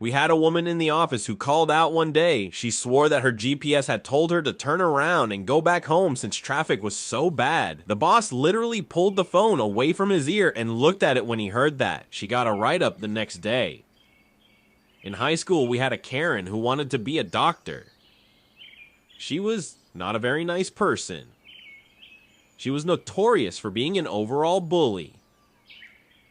We had a woman in the office who called out one day. She swore that her GPS had told her to turn around and go back home since traffic was so bad. The boss literally pulled the phone away from his ear and looked at it when he heard that. She got a write-up the next day. In high school, we had a Karen who wanted to be a doctor. She was not a very nice person. She was notorious for being an overall bully.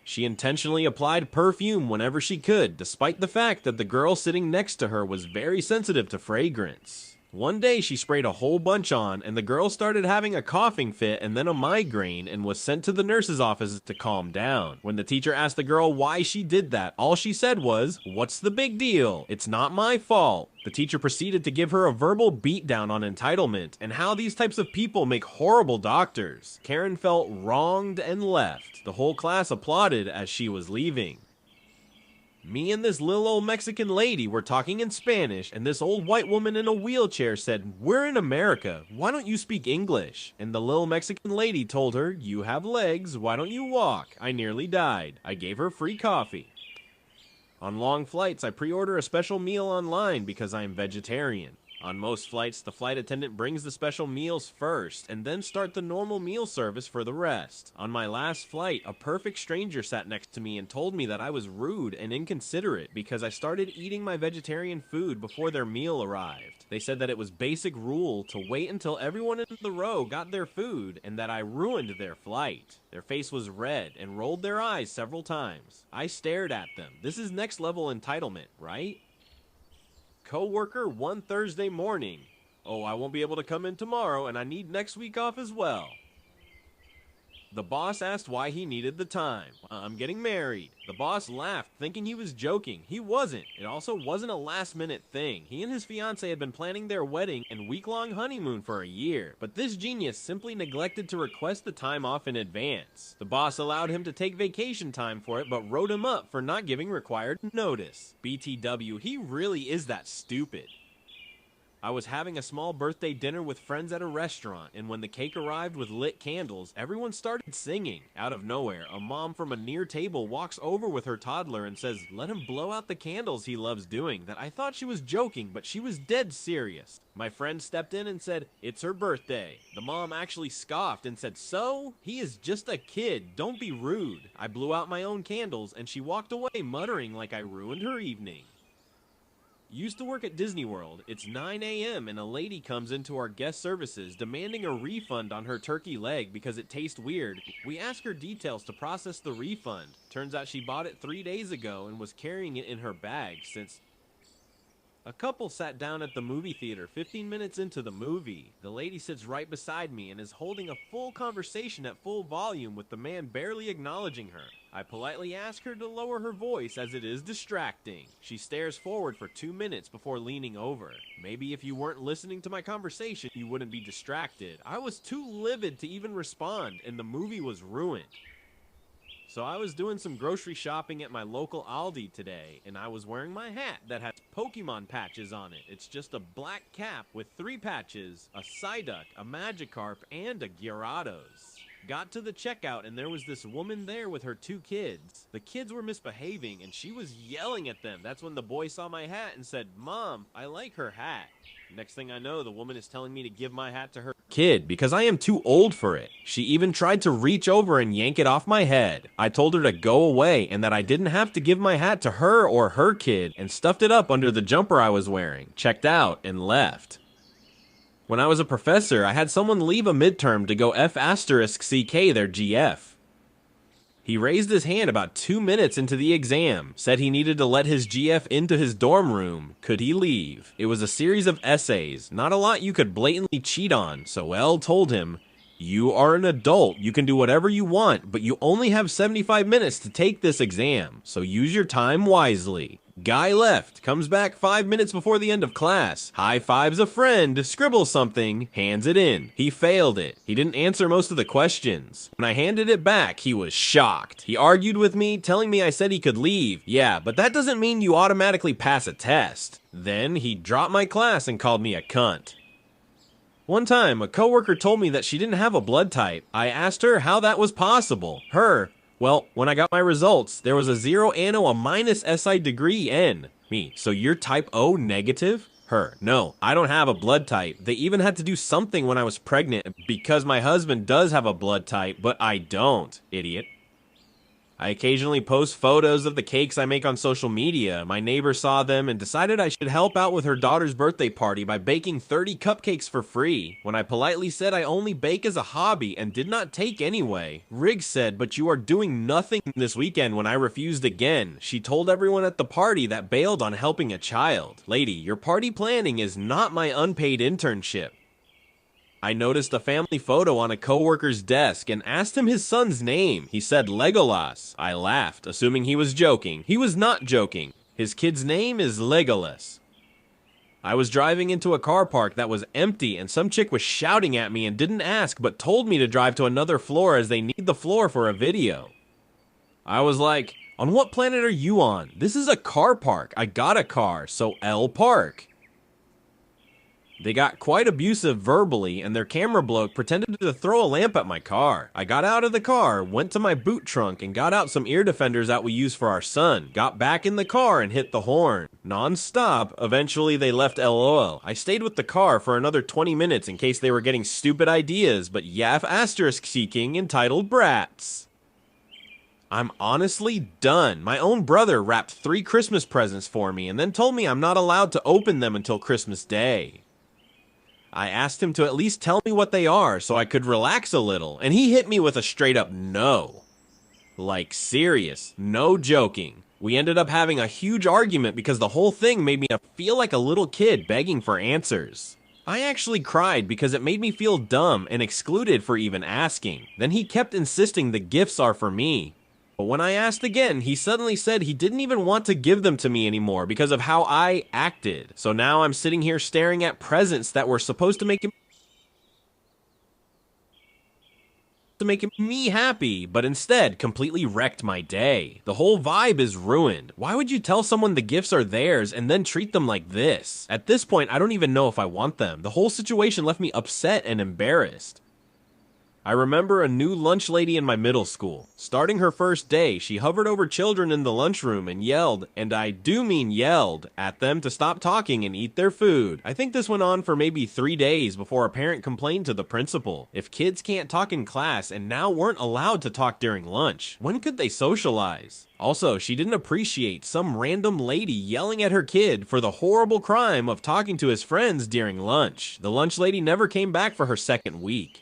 She intentionally applied perfume whenever she could, despite the fact that the girl sitting next to her was very sensitive to fragrance. One day she sprayed a whole bunch on, and the girl started having a coughing fit and then a migraine and was sent to the nurse's office to calm down. When the teacher asked the girl why she did that, all she said was, "What's the big deal? It's not my fault." The teacher proceeded to give her a verbal beatdown on entitlement and how these types of people make horrible doctors. Karen felt wronged and left. The whole class applauded as she was leaving. Me and this little old Mexican lady were talking in Spanish, and this old white woman in a wheelchair said, "We're in America, why don't you speak English?" And the little Mexican lady told her, "You have legs, why don't you walk?" I nearly died. I gave her free coffee. On long flights, I pre-order a special meal online because I am vegetarian. On most flights, the flight attendant brings the special meals first, and then start the normal meal service for the rest. On my last flight, a perfect stranger sat next to me and told me that I was rude and inconsiderate because I started eating my vegetarian food before their meal arrived. They said that it was basic rule to wait until everyone in the row got their food, and that I ruined their flight. Their face was red and rolled their eyes several times. I stared at them. This is next level entitlement, right? Co-worker one Thursday morning. "Oh, I won't be able to come in tomorrow and I need next week off as well." The boss asked why he needed the time. "I'm getting married." The boss laughed, thinking he was joking. He wasn't. It also wasn't a last-minute thing. He and his fiancée had been planning their wedding and week-long honeymoon for a year. But this genius simply neglected to request the time off in advance. The boss allowed him to take vacation time for it, but wrote him up for not giving required notice. BTW, he really is that stupid. I was having a small birthday dinner with friends at a restaurant, and when the cake arrived with lit candles, everyone started singing. Out of nowhere, a mom from a near table walks over with her toddler and says, "Let him blow out the candles he loves doing." That I thought she was joking, but she was dead serious. My friend stepped in and said, "It's her birthday." The mom actually scoffed and said, "So? He is just a kid, don't be rude." I blew out my own candles, and she walked away muttering like I ruined her evening. Used to work at Disney World. It's 9 a.m. and a lady comes into our guest services demanding a refund on her turkey leg because it tastes weird. We ask her details to process the refund. Turns out she bought it 3 days ago and was carrying it in her bag since... A couple sat down at the movie theater 15 minutes into the movie. The lady sits right beside me and is holding a full conversation at full volume with the man barely acknowledging her. I politely ask her to lower her voice as it is distracting. She stares forward for 2 minutes before leaning over. Maybe if you weren't listening to my conversation, you wouldn't be distracted. I was too livid to even respond, and the movie was ruined. So I was doing some grocery shopping at my local Aldi today, and I was wearing my hat that has Pokemon patches on it. It's just a black cap with 3 patches, a Psyduck, a Magikarp, and a Gyarados. Got to the checkout and there was this woman there with her 2 kids. The kids were misbehaving and she was yelling at them. That's when the boy saw my hat and said, "Mom, I like her hat." Next thing I know, the woman is telling me to give my hat to her kid because I am too old for it. She even tried to reach over and yank it off my head. I told her to go away and that I didn't have to give my hat to her or her kid, and stuffed it up under the jumper I was wearing, checked out, and left. When I was a professor, I had someone leave a midterm to go F***CK their GF. He raised his hand about 2 minutes into the exam, said he needed to let his GF into his dorm room. Could he leave? It was a series of essays, not a lot you could blatantly cheat on, so L told him, "You are an adult, you can do whatever you want, but you only have 75 minutes to take this exam, so use your time wisely." Guy left, comes back 5 minutes before the end of class, high-fives a friend, scribbles something, hands it in. He failed it. He didn't answer most of the questions. When I handed it back, he was shocked. He argued with me, telling me I said he could leave. Yeah, but that doesn't mean you automatically pass a test. Then he dropped my class and called me a cunt. One time, a coworker told me that she didn't have a blood type. I asked her how that was possible. Her, Well, when I got my results, there was a 0 ano, a minus SI degree N. Me, so you're type O negative? Her, no, I don't have a blood type. They even had to do something when I was pregnant because my husband does have a blood type, but I don't, idiot. I occasionally post photos of the cakes I make on social media. My neighbor saw them and decided I should help out with her daughter's birthday party by baking 30 cupcakes for free. When I politely said I only bake as a hobby and did not take anyway, Riggs said, "But you are doing nothing this weekend." When I refused again, she told everyone at the party that bailed on helping a child. Lady, your party planning is not my unpaid internship. I noticed a family photo on a coworker's desk and asked him his son's name. He said Legolas. I laughed, assuming he was joking. He was not joking. His kid's name is Legolas. I was driving into a car park that was empty and some chick was shouting at me and didn't ask but told me to drive to another floor as they need the floor for a video. I was like, on what planet are you on? This is a car park. I got a car, so L Park. They got quite abusive verbally, and their camera bloke pretended to throw a lamp at my car. I got out of the car, went to my boot trunk, and got out some ear defenders that we use for our son. Got back in the car and hit the horn. Non-stop. Eventually, they left LOL. I stayed with the car for another 20 minutes in case they were getting stupid ideas, but Yaf asterisk seeking entitled brats. I'm honestly done. My own brother wrapped 3 Christmas presents for me and then told me I'm not allowed to open them until Christmas Day. I asked him to at least tell me what they are so I could relax a little, and he hit me with a straight up no. Like serious, no joking. We ended up having a huge argument because the whole thing made me feel like a little kid begging for answers. I actually cried because it made me feel dumb and excluded for even asking. Then he kept insisting the gifts are for me. But when I asked again, he suddenly said he didn't even want to give them to me anymore because of how I acted. So now I'm sitting here staring at presents that were supposed to make me happy, but instead completely wrecked my day. The whole vibe is ruined. Why would you tell someone the gifts are theirs and then treat them like this? At this point, I don't even know if I want them. The whole situation left me upset and embarrassed. I remember a new lunch lady in my middle school. Starting her first day, she hovered over children in the lunchroom and yelled, and I do mean yelled, at them to stop talking and eat their food. I think this went on for maybe 3 days before a parent complained to the principal. If kids can't talk in class and now weren't allowed to talk during lunch, when could they socialize? Also, she didn't appreciate some random lady yelling at her kid for the horrible crime of talking to his friends during lunch. The lunch lady never came back for her second week.